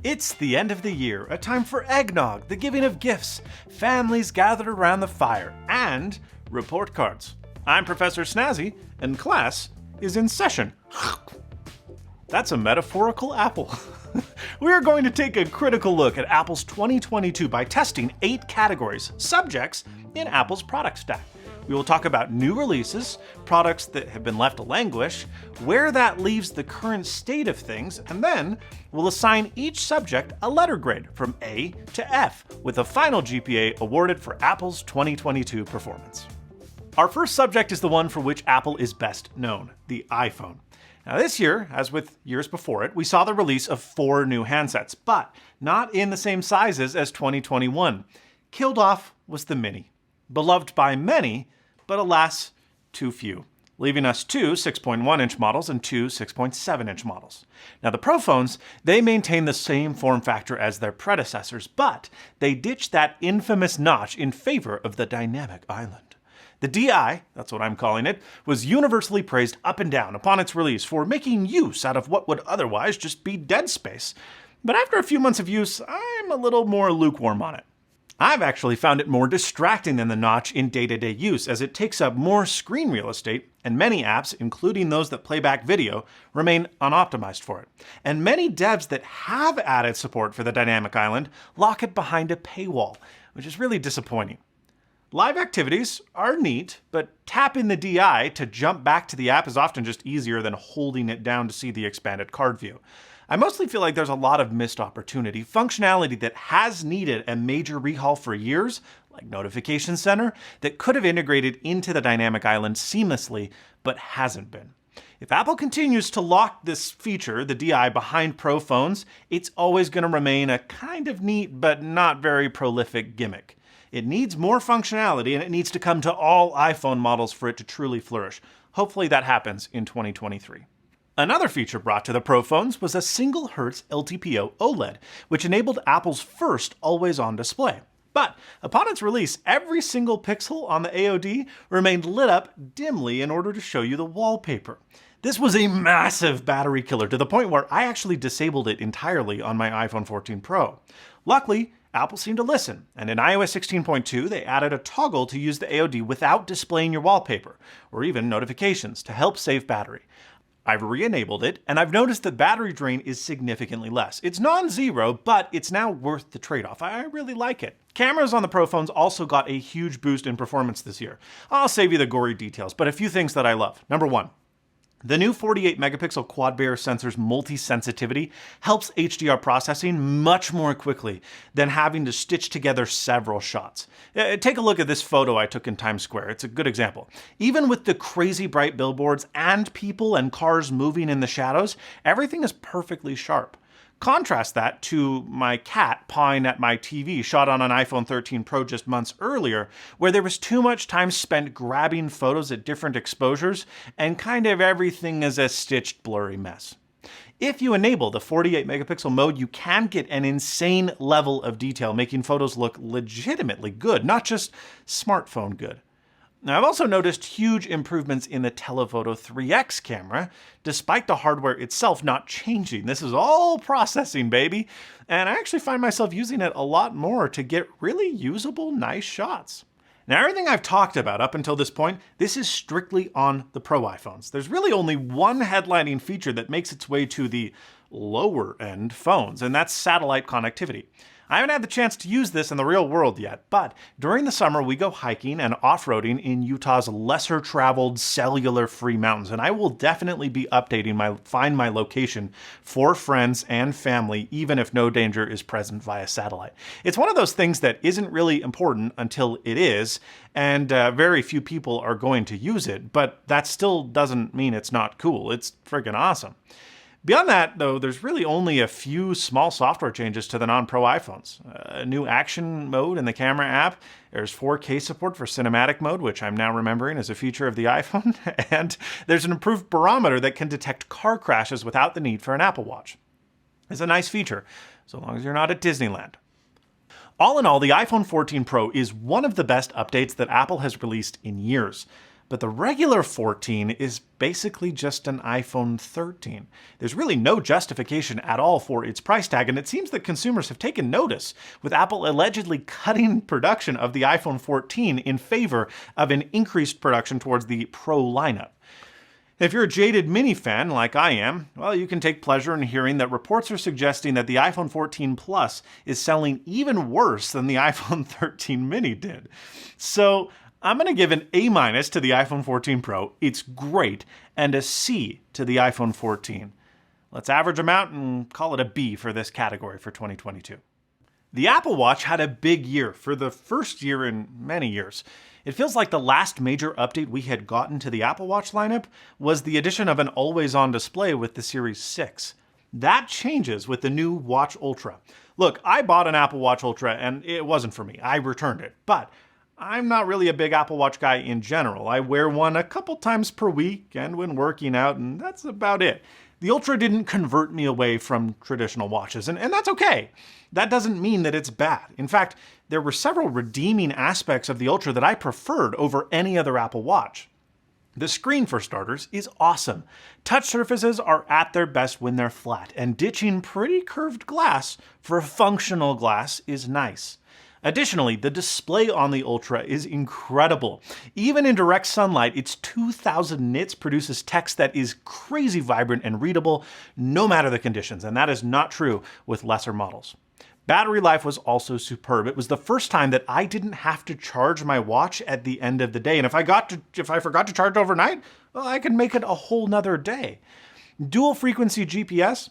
It's the end of the year, a time for eggnog, the giving of gifts, families gathered around the fire, and report cards. I'm Professor Snazzy, and class is in session. That's a metaphorical apple. We are going to take a critical look at Apple's 2022 by testing 8 categories, subjects in Apple's product stack. We will talk about new releases, products that have been left to languish, where that leaves the current state of things, and then we'll assign each subject a letter grade from A to F, with a final GPA awarded for Apple's 2022 performance. Our first subject is the one for which Apple is best known, the iPhone. Now this year, as with years before it, we saw the release of 4 new handsets, but not in the same sizes as 2021. Killed off was the Mini. Beloved by many, but alas, too few, leaving us 2 6.1-inch models and 2 6.7-inch models. Now the Pro phones, they maintain the same form factor as their predecessors, but they ditched that infamous notch in favor of the dynamic island. The DI, that's what I'm calling it, was universally praised up and down upon its release for making use out of what would otherwise just be dead space. But after a few months of use, I'm a little more lukewarm on it. I've actually found it more distracting than the notch in day-to-day use, as it takes up more screen real estate, and many apps, including those that play back video, remain unoptimized for it. And many devs that have added support for the dynamic island lock it behind a paywall, which is really disappointing. Live activities are neat, but tapping the DI to jump back to the app is often just easier than holding it down to see the expanded card view. I mostly feel like there's a lot of missed opportunity, functionality that has needed a major rehaul for years, like Notification Center, that could have integrated into the dynamic island seamlessly, but hasn't been. If Apple continues to lock this feature, the DI, behind Pro phones, it's always going to remain a kind of neat but not very prolific gimmick. It needs more functionality, and it needs to come to all iPhone models for it to truly flourish. Hopefully that happens in 2023. Another feature brought to the Pro phones was a single Hertz LTPO OLED, which enabled Apple's first always-on display. But upon its release, every single pixel on the AOD remained lit up dimly in order to show you the wallpaper. This was a massive battery killer, to the point where I actually disabled it entirely on my iPhone 14 Pro. Luckily, Apple seemed to listen, and in iOS 16.2 they added a toggle to use the AOD without displaying your wallpaper, or even notifications, to help save battery. I've re-enabled it, and I've noticed the battery drain is significantly less. It's non-zero, but it's now worth the trade-off. I really like it. Cameras on the Pro phones also got a huge boost in performance this year. I'll save you the gory details, but a few things that I love. Number 1. The new 48-megapixel quad-Bayer sensor's multi-sensitivity helps HDR processing much more quickly than having to stitch together several shots. Take a look at this photo I took in Times Square. It's a good example. Even with the crazy bright billboards and people and cars moving in the shadows, everything is perfectly sharp. Contrast that to my cat pawing at my TV shot on an iPhone 13 Pro just months earlier, where there was too much time spent grabbing photos at different exposures, and kind of everything is a stitched blurry mess. If you enable the 48-megapixel mode, you can get an insane level of detail, making photos look legitimately good, not just smartphone good. Now, I've also noticed huge improvements in the Telephoto 3X camera, despite the hardware itself not changing. This is all processing, baby. And I actually find myself using it a lot more to get really usable, nice shots. Now, everything I've talked about up until this point, this is strictly on the Pro iPhones. There's really only one headlining feature that makes its way to the lower-end phones, and that's satellite connectivity. I haven't had the chance to use this in the real world yet, but during the summer we go hiking and off-roading in Utah's lesser-traveled cellular-free mountains, and I will definitely be updating my Find My location for friends and family, even if no danger is present via satellite. It's one of those things that isn't really important until it is, and very few people are going to use it, but that still doesn't mean it's not cool. It's friggin' awesome. Beyond that, though, there's really only a few small software changes to the non-Pro iPhones. A new action mode in the camera app. There's 4K support for cinematic mode, which I'm now remembering is a feature of the iPhone. And there's an improved barometer that can detect car crashes without the need for an Apple Watch. It's a nice feature, so long as you're not at Disneyland. All in all, the iPhone 14 Pro is one of the best updates that Apple has released in years. But the regular 14 is basically just an iPhone 13. There's really no justification at all for its price tag, and it seems that consumers have taken notice, with Apple allegedly cutting production of the iPhone 14 in favor of an increased production towards the Pro lineup. If you're a jaded Mini fan like I am, well, you can take pleasure in hearing that reports are suggesting that the iPhone 14 Plus is selling even worse than the iPhone 13 Mini did. So I'm going to give an A- to the iPhone 14 Pro, it's great, and a C to the iPhone 14. Let's average them out and call it a B for this category for 2022. The Apple Watch had a big year, for the first year in many years. It feels like the last major update we had gotten to the Apple Watch lineup was the addition of an always-on display with the Series 6. That changes with the new Watch Ultra. Look, I bought an Apple Watch Ultra and it wasn't for me. I returned it. But I'm not really a big Apple Watch guy in general. I wear one a couple times per week and when working out, and that's about it. The Ultra didn't convert me away from traditional watches, and that's okay. That doesn't mean that it's bad. In fact, there were several redeeming aspects of the Ultra that I preferred over any other Apple Watch. The screen, for starters, is awesome. Touch surfaces are at their best when they're flat, and ditching pretty curved glass for a functional glass is nice. Additionally, the display on the Ultra is incredible. Even in direct sunlight, its 2000 nits produces text that is crazy vibrant and readable no matter the conditions, and that is not true with lesser models. Battery life was also superb. It was the first time that I didn't have to charge my watch at the end of the day, and if I forgot to charge overnight, well, I could make it a whole nother day. Dual frequency GPS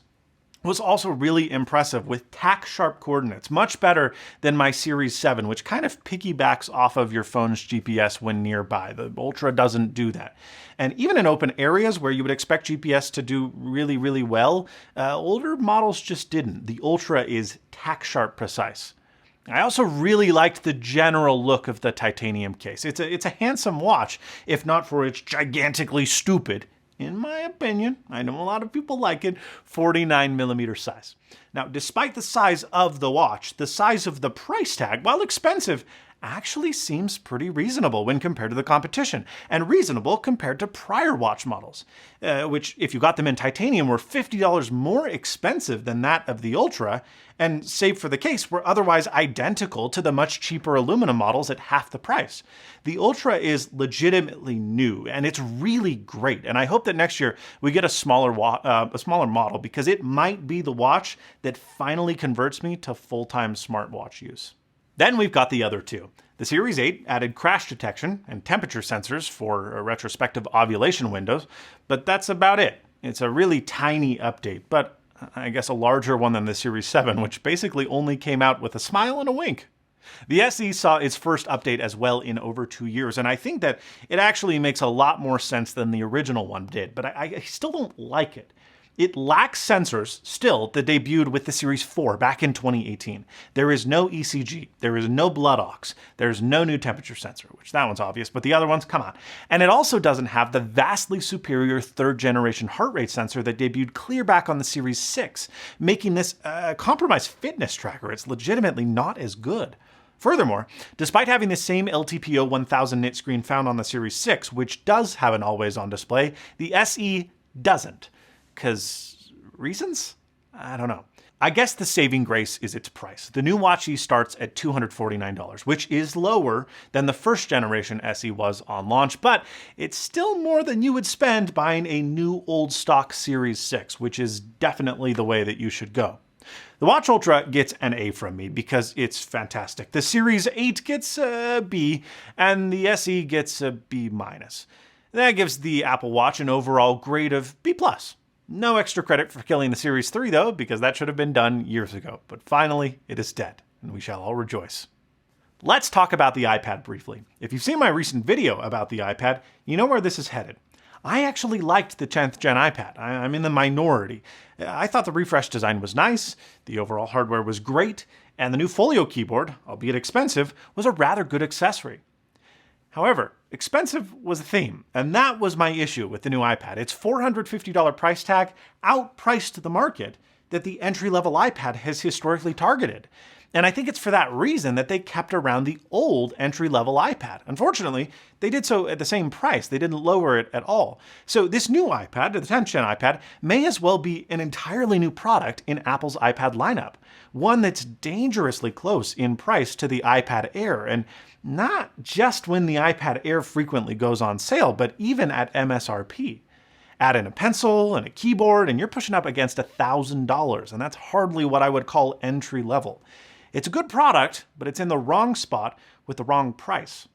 was also really impressive with tack-sharp coordinates, much better than my Series 7, which kind of piggybacks off of your phone's GPS when nearby. The Ultra doesn't do that. And even in open areas where you would expect GPS to do really, really well, older models just didn't. The Ultra is tack-sharp precise. I also really liked the general look of the titanium case. It's a handsome watch, if not for its gigantically stupid, in my opinion, I know a lot of people like it, 49mm size. Now, despite the size of the watch, the size of the price tag, while expensive, actually seems pretty reasonable when compared to the competition, and reasonable compared to prior watch models, which, if you got them in titanium, were $50 more expensive than that of the Ultra, and save for the case, were otherwise identical to the much cheaper aluminum models at half the price. The Ultra is legitimately new, and it's really great, and I hope that next year we get a smaller model, because it might be the watch that finally converts me to full-time smartwatch use. Then we've got the other two. The Series 8 added crash detection and temperature sensors for retrospective ovulation windows, but that's about it. It's a really tiny update, but I guess a larger one than the Series 7, which basically only came out with a smile and a wink. The SE saw its first update as well in over 2 years, and I think that it actually makes a lot more sense than the original one did, but I still don't like it. It lacks sensors, still, that debuted with the Series 4 back in 2018. There is no ECG, there is no blood ox, there's no new temperature sensor, which that one's obvious, but the other ones, come on. And it also doesn't have the vastly superior third-generation heart rate sensor that debuted clear back on the Series 6, making this a compromised fitness tracker. It's legitimately not as good. Furthermore, despite having the same LTPO 1000 nit screen found on the Series 6, which does have an always-on display, the SE doesn't. 'Cause reasons? I don't know. I guess the saving grace is its price. The new Watch E starts at $249, which is lower than the first generation SE was on launch, but it's still more than you would spend buying a new old stock Series 6, which is definitely the way that you should go. The Watch Ultra gets an A from me because it's fantastic. The Series 8 gets a B, and the SE gets a B-. That gives the Apple Watch an overall grade of B+. No extra credit for killing the Series 3 though, because that should have been done years ago. But finally, it is dead, and we shall all rejoice. Let's talk about the iPad briefly. If you've seen my recent video about the iPad, you know where this is headed. I actually liked the 10th gen iPad. I'm in the minority. I thought the refresh design was nice, the overall hardware was great, and the new Folio keyboard, albeit expensive, was a rather good accessory. However, expensive was a theme, and that was my issue with the new iPad. Its $450 price tag outpriced the market that the entry-level iPad has historically targeted. And I think it's for that reason that they kept around the old entry-level iPad. Unfortunately, they did so at the same price. They didn't lower it at all. So this new iPad, the 10th gen iPad, may as well be an entirely new product in Apple's iPad lineup. One that's dangerously close in price to the iPad Air, and not just when the iPad Air frequently goes on sale, but even at MSRP. Add in a pencil and a keyboard, and you're pushing up against $1,000, and that's hardly what I would call entry level. It's a good product, but it's in the wrong spot with the wrong price.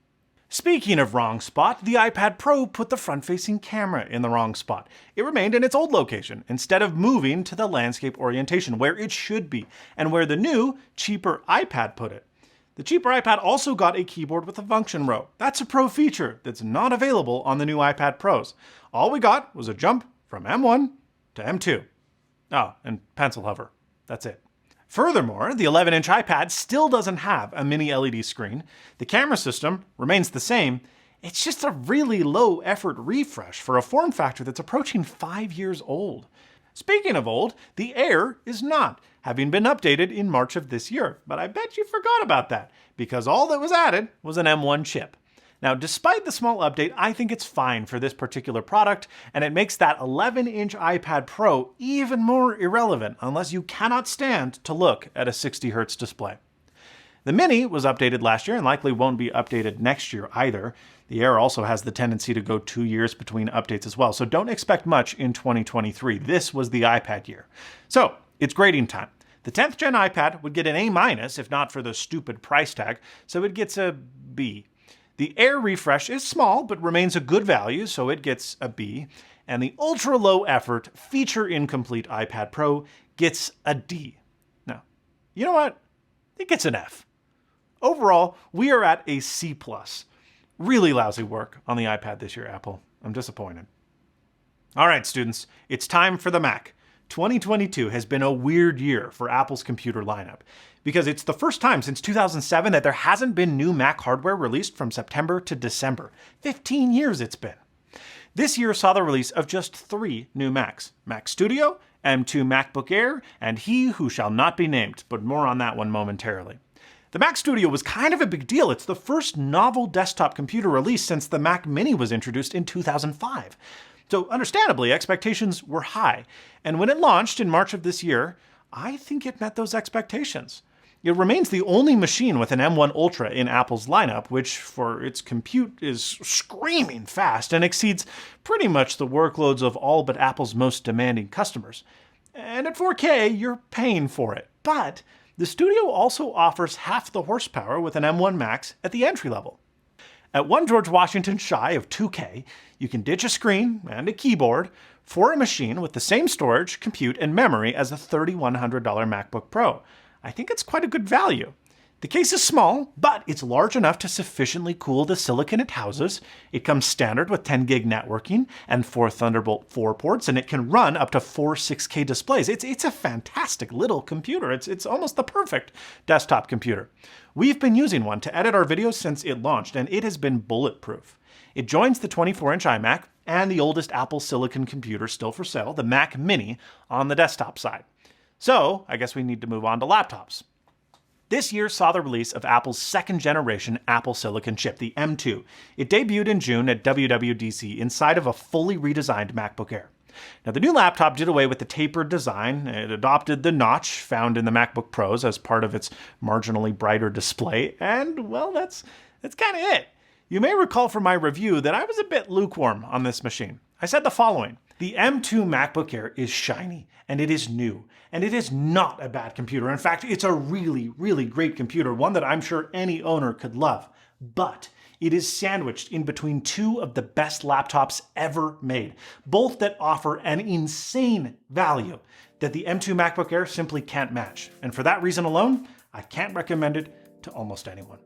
Speaking of wrong spot, the iPad Pro put the front-facing camera in the wrong spot. It remained in its old location, instead of moving to the landscape orientation, where it should be, and where the new, cheaper iPad put it. The cheaper iPad also got a keyboard with a function row. That's a Pro feature that's not available on the new iPad Pros. All we got was a jump from M1 to M2. Oh, and pencil hover. That's it. Furthermore, the 11-inch iPad still doesn't have a mini LED screen. The camera system remains the same. It's just a really low-effort refresh for a form factor that's approaching 5 years old. Speaking of old, the Air is not, having been updated in March of this year. But I bet you forgot about that, because all that was added was an M1 chip. Now, despite the small update, I think it's fine for this particular product, and it makes that 11-inch iPad Pro even more irrelevant unless you cannot stand to look at a 60 Hz display. The Mini was updated last year and likely won't be updated next year either. The Air also has the tendency to go 2 years between updates as well, so don't expect much in 2023. This was the iPad year. So, it's grading time. The 10th gen iPad would get an A- if not for the stupid price tag, so it gets a B. The Air refresh is small, but remains a good value, so it gets a B. And the ultra-low effort, feature-incomplete iPad Pro gets a D. Now, you know what? It gets an F. Overall, we are at a C+. Really lousy work on the iPad this year, Apple. I'm disappointed. All right, students, it's time for the Mac. 2022 has been a weird year for Apple's computer lineup, because it's the first time since 2007 that there hasn't been new Mac hardware released from September to December. 15 years it's been. This year saw the release of just 3 new Macs: Mac Studio, M2 MacBook Air, and he who shall not be named, but more on that one momentarily. The Mac Studio was kind of a big deal. It's the first novel desktop computer released since the Mac Mini was introduced in 2005. So understandably, expectations were high. And when it launched in March of this year, I think it met those expectations. It remains the only machine with an M1 Ultra in Apple's lineup, which for its compute is screaming fast and exceeds pretty much the workloads of all but Apple's most demanding customers. And at 4K, you're paying for it. But the Studio also offers half the horsepower with an M1 Max at the entry level. At 1 George Washington shy of 2K, you can ditch a screen and a keyboard for a machine with the same storage, compute, and memory as a $3,100 MacBook Pro. I think it's quite a good value. The case is small, but it's large enough to sufficiently cool the silicon it houses. It comes standard with 10 gig networking and 4 Thunderbolt 4 ports, and it can run up to 4 6K displays. It's a fantastic little computer. It's almost the perfect desktop computer. We've been using one to edit our videos since it launched, and it has been bulletproof. It joins the 24-inch iMac and the oldest Apple Silicon computer still for sale, the Mac Mini, on the desktop side. So, I guess we need to move on to laptops. This year saw the release of Apple's second-generation Apple Silicon chip, the M2. It debuted in June at WWDC inside of a fully redesigned MacBook Air. Now, the new laptop did away with the tapered design. It adopted the notch found in the MacBook Pros as part of its marginally brighter display, and, well, that's kind of it. You may recall from my review that I was a bit lukewarm on this machine. I said the following: the M2 MacBook Air is shiny, and it is new, and it is not a bad computer. In fact, it's a really, really great computer, one that I'm sure any owner could love. But it is sandwiched in between 2 of the best laptops ever made, both that offer an insane value that the M2 MacBook Air simply can't match. And for that reason alone, I can't recommend it to almost anyone.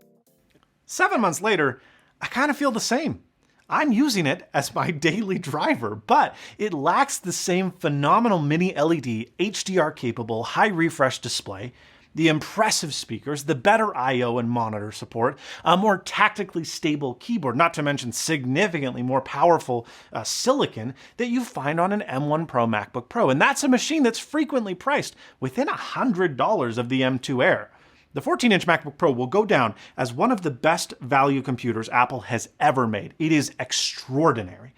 7 months later, I kind of feel the same. I'm using it as my daily driver, but it lacks the same phenomenal mini LED, HDR-capable, high-refresh display, the impressive speakers, the better I/O and monitor support, a more tactically stable keyboard, not to mention significantly more powerful silicon that you find on an M1 Pro MacBook Pro. And that's a machine that's frequently priced within $100 of the M2 Air. The 14-inch MacBook Pro will go down as one of the best value computers Apple has ever made. It is extraordinary.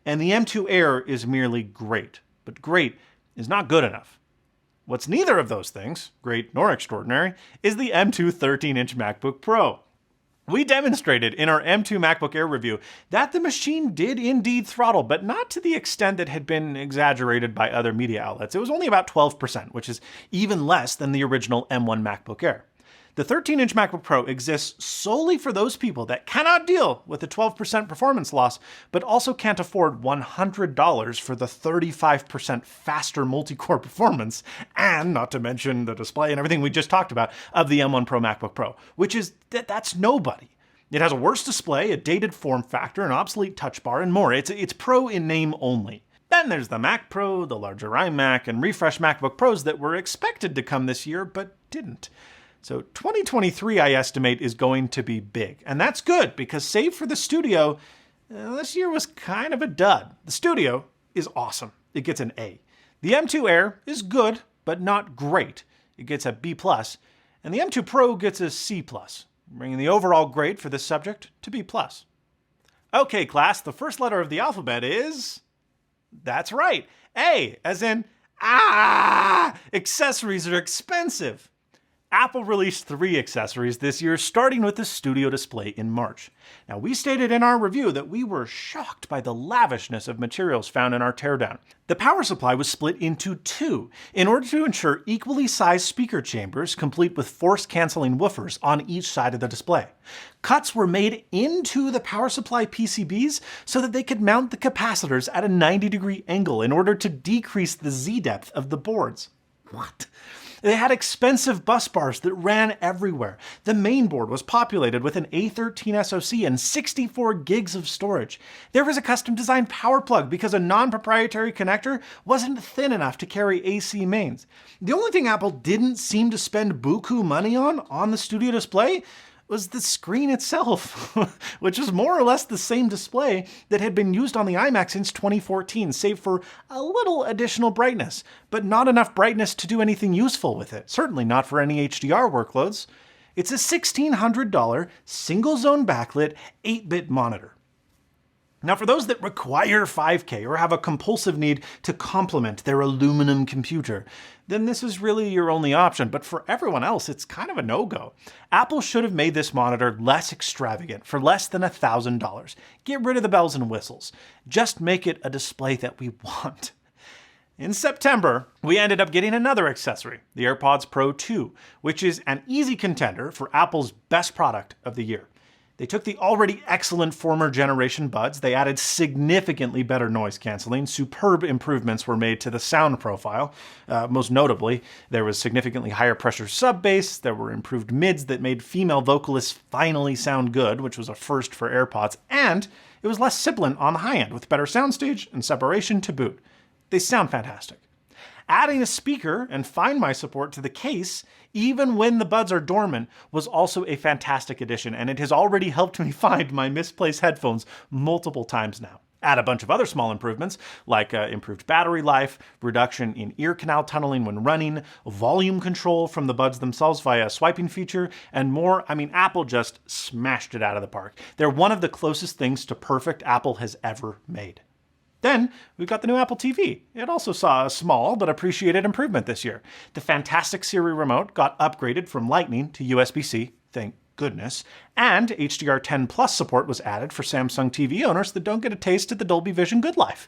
And the M2 Air is merely great. But great is not good enough. What's neither of those things, great nor extraordinary, is the M2 13-inch MacBook Pro. We demonstrated in our M2 MacBook Air review that the machine did indeed throttle, but not to the extent that had been exaggerated by other media outlets. It was only about 12%, which is even less than the original M1 MacBook Air. The 13-inch MacBook Pro exists solely for those people that cannot deal with the 12% performance loss, but also can't afford $100 for the 35% faster multi-core performance, and not to mention the display and everything we just talked about of the M1 Pro MacBook Pro, which is that's nobody. It has a worse display, a dated form factor, an obsolete touch bar, and more. It's Pro in name only. Then there's the Mac Pro, the larger iMac, and refreshed MacBook Pros that were expected to come this year, but didn't. So 2023, I estimate, is going to be big. And that's good, because save for the Studio, this year was kind of a dud. The Studio is awesome. It gets an A. The M2 Air is good, but not great. It gets a B+. And the M2 Pro gets a C+, bringing the overall grade for this subject to B+. Okay, class, the first letter of the alphabet is... That's right, A, as in, accessories are expensive. Apple released 3 accessories this year, starting with the Studio display in March. Now, we stated in our review that we were shocked by the lavishness of materials found in our teardown. The power supply was split into 2 in order to ensure equally sized speaker chambers, complete with force-canceling woofers on each side of the display. Cuts were made into the power supply PCBs so that they could mount the capacitors at a 90-degree angle in order to decrease the Z-depth of the boards. What? They had expensive bus bars that ran everywhere. The main board was populated with an A13 SoC and 64 gigs of storage. There was a custom-designed power plug because a non-proprietary connector wasn't thin enough to carry AC mains. The only thing Apple didn't seem to spend buku money on the Studio display was the screen itself, which was more or less the same display that had been used on the iMac since 2014, save for a little additional brightness, but not enough brightness to do anything useful with it, certainly not for any HDR workloads. It's a $1,600 single-zone backlit 8-bit monitor. Now, for those that require 5K or have a compulsive need to complement their aluminum computer, then this is really your only option. But for everyone else, it's kind of a no-go. Apple should have made this monitor less extravagant for less than $1,000. Get rid of the bells and whistles. Just make it a display that we want. In September, we ended up getting another accessory, the AirPods Pro 2, which is an easy contender for Apple's best product of the year. They took the already excellent former generation buds, they added significantly better noise canceling, superb improvements were made to the sound profile. Most notably, there was significantly higher pressure sub-bass, there were improved mids that made female vocalists finally sound good, which was a first for AirPods, and it was less sibilant on the high end, with better soundstage and separation to boot. They sound fantastic. Adding a speaker and Find My support to the case, even when the buds are dormant, was also a fantastic addition, and it has already helped me find my misplaced headphones multiple times now. Add a bunch of other small improvements, like improved battery life, reduction in ear canal tunneling when running, volume control from the buds themselves via a swiping feature, and more. I mean, Apple just smashed it out of the park. They're one of the closest things to perfect Apple has ever made. Then, we've got the new Apple TV. It also saw a small but appreciated improvement this year. The fantastic Siri remote got upgraded from Lightning to USB-C, thank goodness, and HDR10 Plus support was added for Samsung TV owners that don't get a taste of the Dolby Vision good life.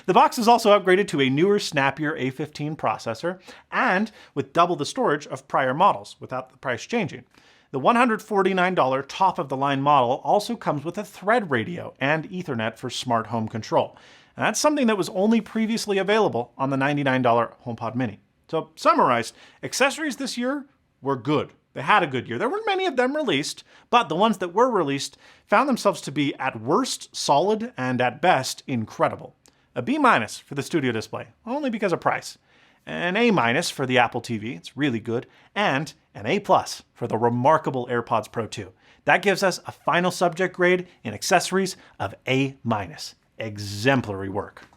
The box is also upgraded to a newer, snappier A15 processor, and with double the storage of prior models, without the price changing. The $149 top-of-the-line model also comes with a Thread radio and Ethernet for smart home control. And that's something that was only previously available on the $99 HomePod Mini. So, summarized, accessories this year were good. They had a good year. There weren't many of them released, but the ones that were released found themselves to be at worst solid and at best incredible. A B- for the Studio display, only because of price. An A- for the Apple TV, it's really good, and an A+ for the remarkable AirPods Pro 2. That gives us a final subject grade in accessories of A-. Exemplary work.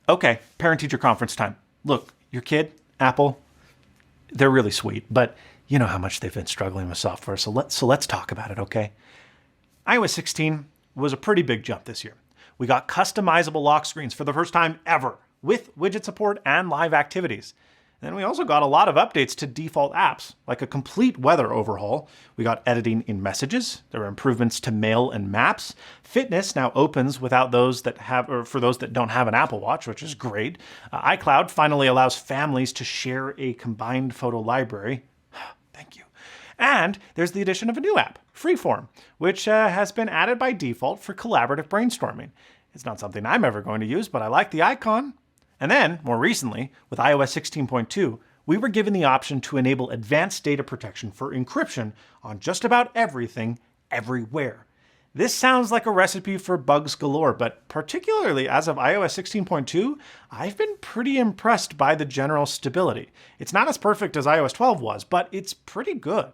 Okay, parent-teacher conference time. Look, your kid, Apple, They're really sweet, but you know how much they've been struggling with software, so let's talk about it, okay? iOS 16 was a pretty big jump this year. We got customizable lock screens for the first time ever, with widget support and live activities. And we also got a lot of updates to default apps, like a complete weather overhaul. We got editing in Messages. There were improvements to Mail and Maps. Fitness now opens without those that have, or for those that don't have an Apple Watch, which is great. iCloud finally allows families to share a combined photo library. Thank you. And there's the addition of a new app, Freeform, which has been added by default for collaborative brainstorming. It's not something I'm ever going to use, but I like the icon. And then, more recently, with iOS 16.2, we were given the option to enable advanced data protection for encryption on just about everything, everywhere. This sounds like a recipe for bugs galore, but particularly as of iOS 16.2, I've been pretty impressed by the general stability. It's not as perfect as iOS 12 was, but it's pretty good.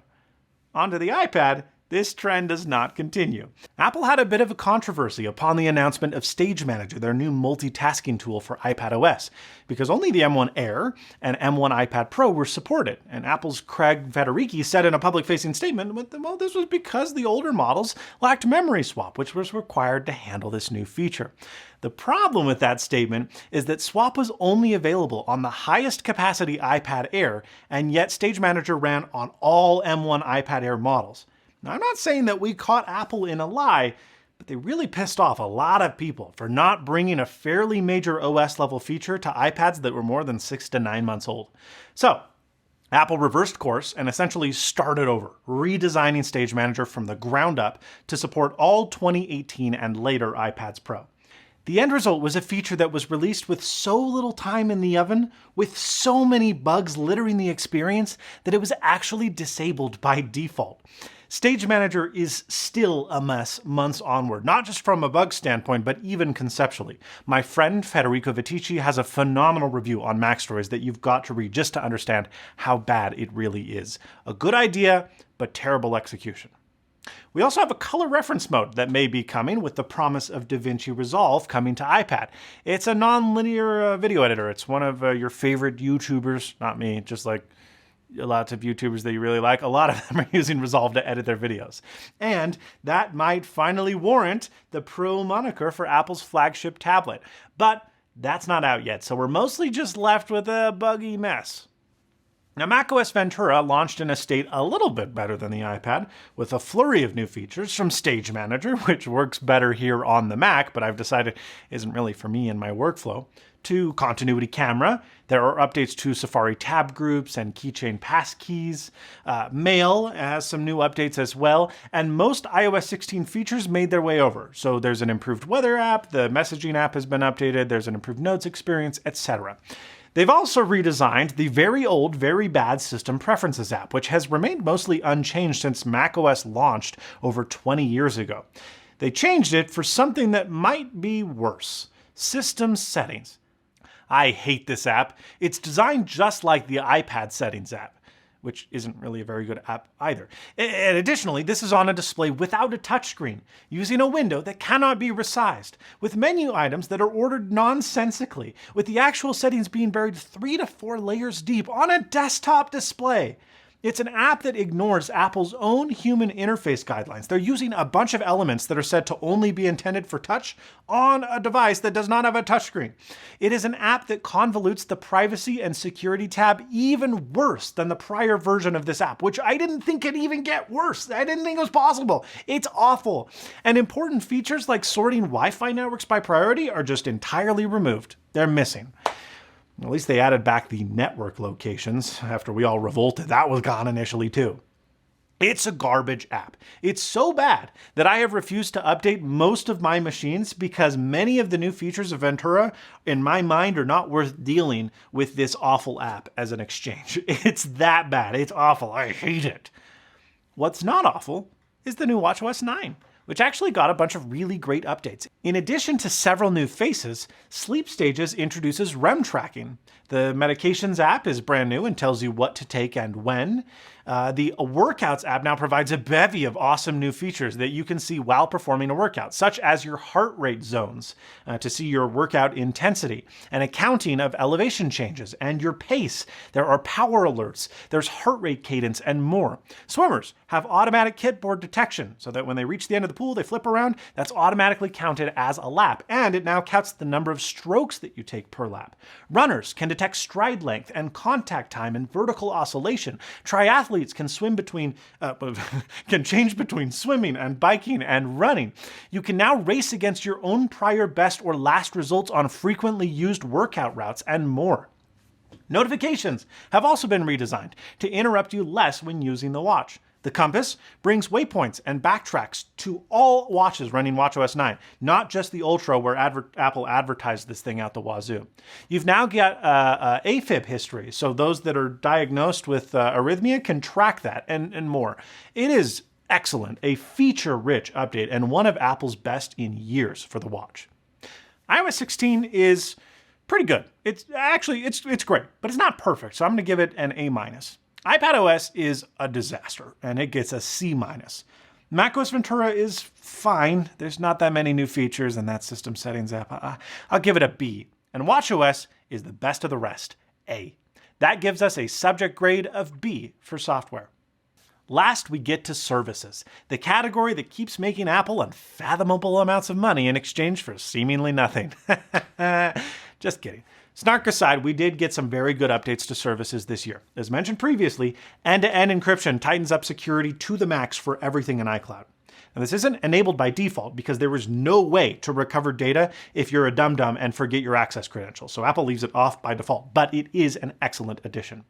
Onto the iPad, this trend does not continue. Apple had a bit of a controversy upon the announcement of Stage Manager, their new multitasking tool for iPadOS, because only the M1 Air and M1 iPad Pro were supported, and Apple's Craig Federighi said in a public-facing statement, well, this was because the older models lacked memory swap, which was required to handle this new feature. The problem with that statement is that swap was only available on the highest capacity iPad Air, and yet Stage Manager ran on all M1 iPad Air models. Now, I'm not saying that we caught Apple in a lie, but they really pissed off a lot of people for not bringing a fairly major OS level feature to iPads that were more than 6 to 9 months old. So, Apple reversed course and essentially started over, redesigning Stage Manager from the ground up to support all 2018 and later iPads Pro. The end result was a feature that was released with so little time in the oven, with so many bugs littering the experience, that it was actually disabled by default. Stage Manager is still a mess months onward, not just from a bug standpoint, but even conceptually. My friend Federico Vitici has a phenomenal review on Mac Stories that you've got to read just to understand how bad it really is. A good idea, but terrible execution. We also have a color reference mode that may be coming with the promise of DaVinci Resolve coming to iPad. It's a non-linear video editor. It's one of your favorite YouTubers, not me, just like lots of YouTubers that you really like. A lot of them are using Resolve to edit their videos. And that might finally warrant the Pro moniker for Apple's flagship tablet. But that's not out yet, so we're mostly just left with a buggy mess. Now, macOS Ventura launched in a state a little bit better than the iPad, with a flurry of new features from Stage Manager, which works better here on the Mac, but I've decided isn't really for me in my workflow, to Continuity Camera. There are updates to Safari tab groups and keychain passkeys. Mail has some new updates as well, and most iOS 16 features made their way over. So there's an improved weather app, the messaging app has been updated, there's an improved notes experience, etc. They've also redesigned the very old, very bad System Preferences app, which has remained mostly unchanged since macOS launched over 20 years ago. They changed it for something that might be worse: System Settings. I hate this app. It's designed just like the iPad Settings app, which isn't really a very good app either. And additionally, this is on a display without a touchscreen, using a window that cannot be resized, with menu items that are ordered nonsensically, with the actual settings being buried 3 to 4 layers deep on a desktop display. It's an app that ignores Apple's own human interface guidelines. They're using a bunch of elements that are said to only be intended for touch on a device that does not have a touchscreen. It is an app that convolutes the privacy and security tab even worse than the prior version of this app, which I didn't think could even get worse. I didn't think it was possible. It's awful. And important features like sorting Wi-Fi networks by priority are just entirely removed. They're missing. At least they added back the network locations after we all revolted. That was gone initially too. It's a garbage app. It's so bad that I have refused to update most of my machines because many of the new features of Ventura, in my mind, are not worth dealing with this awful app as an exchange. It's that bad. It's awful. I hate it. What's not awful is the new watchOS 9. which actually got a bunch of really great updates. In addition to several new faces, Sleep Stages introduces REM tracking. The Medications app is brand new and tells you what to take and when. The Workouts app now provides a bevy of awesome new features that you can see while performing a workout, such as your heart rate zones to see your workout intensity, and accounting of elevation changes and your pace. There are power alerts, there's heart rate cadence, and more. Swimmers have automatic kickboard detection, so that when they reach the end of the pool, they flip around, that's automatically counted as a lap, and it now counts the number of strokes that you take per lap. Runners can detect stride length and contact time and vertical oscillation. Triathletes can can change between swimming and biking and running. You can now race against your own prior best or last results on frequently used workout routes and more. Notifications have also been redesigned to interrupt you less when using the watch. The compass brings waypoints and backtracks to all watches running watchOS 9, not just the Ultra where Apple advertised this thing out the wazoo. You've now got AFib history, so those that are diagnosed with arrhythmia can track that and more. It is excellent, a feature-rich update and one of Apple's best in years for the watch. iOS 16 is pretty good. It's great, but it's not perfect, so I'm going to give it an A-. iPadOS is a disaster, and it gets a C-. macOS Ventura is fine. There's not that many new features in that system settings app. I'll give it a B. And watchOS is the best of the rest, A. That gives us a subject grade of B for software. Last, we get to services, the category that keeps making Apple unfathomable amounts of money in exchange for seemingly nothing. Just kidding. Snark aside, we did get some very good updates to services this year. As mentioned previously, end-to-end encryption tightens up security to the max for everything in iCloud. Now, this isn't enabled by default because there is no way to recover data if you're a dum-dum and forget your access credentials, so Apple leaves it off by default, but it is an excellent addition.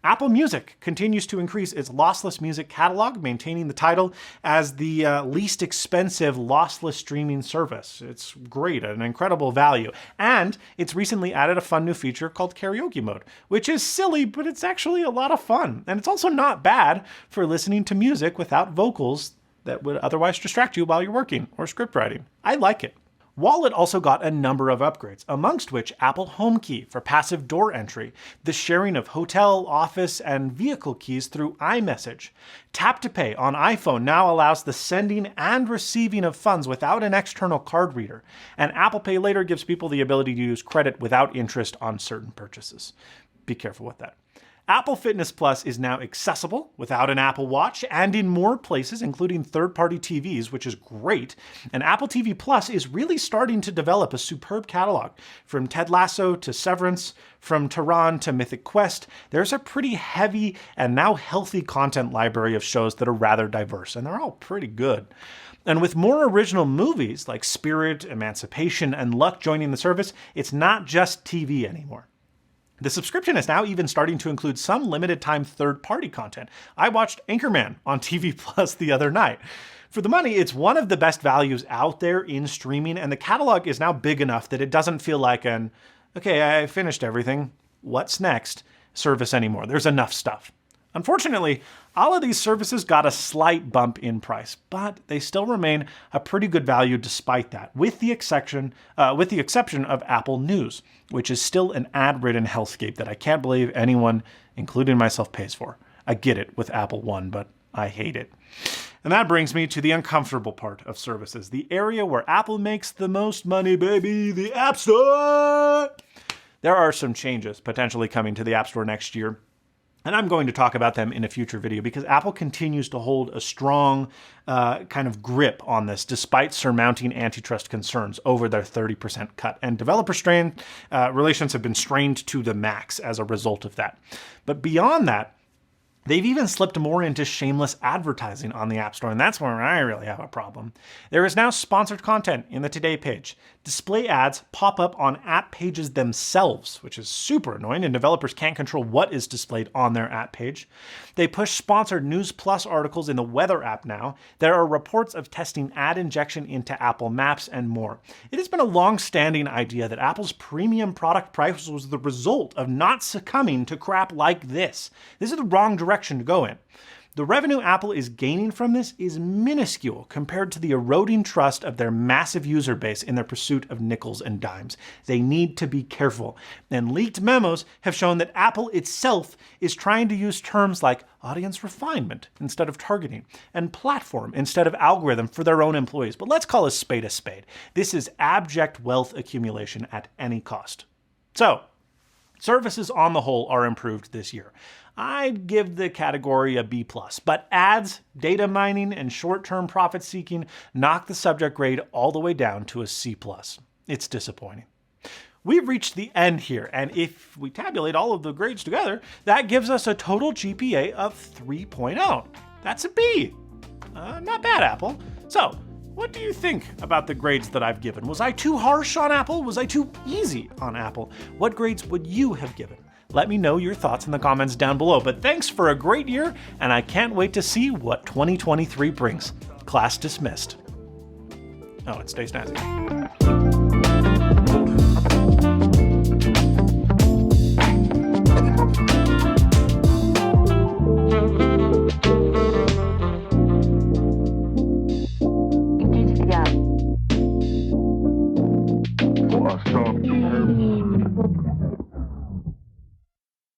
Apple Music continues to increase its lossless music catalog, maintaining the title as the least expensive lossless streaming service. It's great, an incredible value. And it's recently added a fun new feature called karaoke mode, which is silly, but it's actually a lot of fun. And it's also not bad for listening to music without vocals that would otherwise distract you while you're working or script writing. I like it. Wallet also got a number of upgrades, amongst which Apple HomeKey for passive door entry, the sharing of hotel, office, and vehicle keys through iMessage. Tap to Pay on iPhone now allows the sending and receiving of funds without an external card reader, and Apple Pay Later gives people the ability to use credit without interest on certain purchases. Be careful with that. Apple Fitness Plus is now accessible without an Apple Watch and in more places, including third-party TVs, which is great. And Apple TV Plus is really starting to develop a superb catalog. From Ted Lasso to Severance, from Tehran to Mythic Quest, there's a pretty heavy and now healthy content library of shows that are rather diverse, and they're all pretty good. And with more original movies like Spirit, Emancipation, and Luck joining the service, it's not just TV anymore. The subscription is now even starting to include some limited-time third-party content. I watched Anchorman on TV Plus the other night. For the money, it's one of the best values out there in streaming, and the catalog is now big enough that it doesn't feel like an, okay, I finished everything, what's next, service anymore. There's enough stuff. Unfortunately, all of these services got a slight bump in price, but they still remain a pretty good value despite that, with the exception of Apple News, which is still an ad-ridden hellscape that I can't believe anyone, including myself, pays for. I get it with Apple One, but I hate it. And that brings me to the uncomfortable part of services, the area where Apple makes the most money, baby, the App Store! There are some changes potentially coming to the App Store next year, and I'm going to talk about them in a future video because Apple continues to hold a strong kind of grip on this despite surmounting antitrust concerns over their 30% cut. And developer relations have been strained to the max as a result of that. But beyond that, they've even slipped more into shameless advertising on the App Store, and that's where I really have a problem. There is now sponsored content in the Today page. Display ads pop up on app pages themselves, which is super annoying, and developers can't control what is displayed on their app page. They push sponsored News Plus articles in the Weather app now. There are reports of testing ad injection into Apple Maps and more. It has been a long-standing idea that Apple's premium product price was the result of not succumbing to crap like this. This is the wrong direction to go in. The revenue Apple is gaining from this is minuscule compared to the eroding trust of their massive user base in their pursuit of nickels and dimes. They need to be careful. And leaked memos have shown that Apple itself is trying to use terms like audience refinement instead of targeting, and platform instead of algorithm for their own employees. But let's call a spade a spade. This is abject wealth accumulation at any cost. So, services on the whole are improved this year. I'd give the category a B+, but ads, data mining, and short-term profit seeking knock the subject grade all the way down to a C+. It's disappointing. We've reached the end here, and if we tabulate all of the grades together, that gives us a total GPA of 3.0. That's a B. Not bad, Apple. So, what do you think about the grades that I've given? Was I too harsh on Apple? Was I too easy on Apple? What grades would you have given? Let me know your thoughts in the comments down below. But thanks for a great year, and I can't wait to see what 2023 brings. Class dismissed. Oh, and stay snazzy.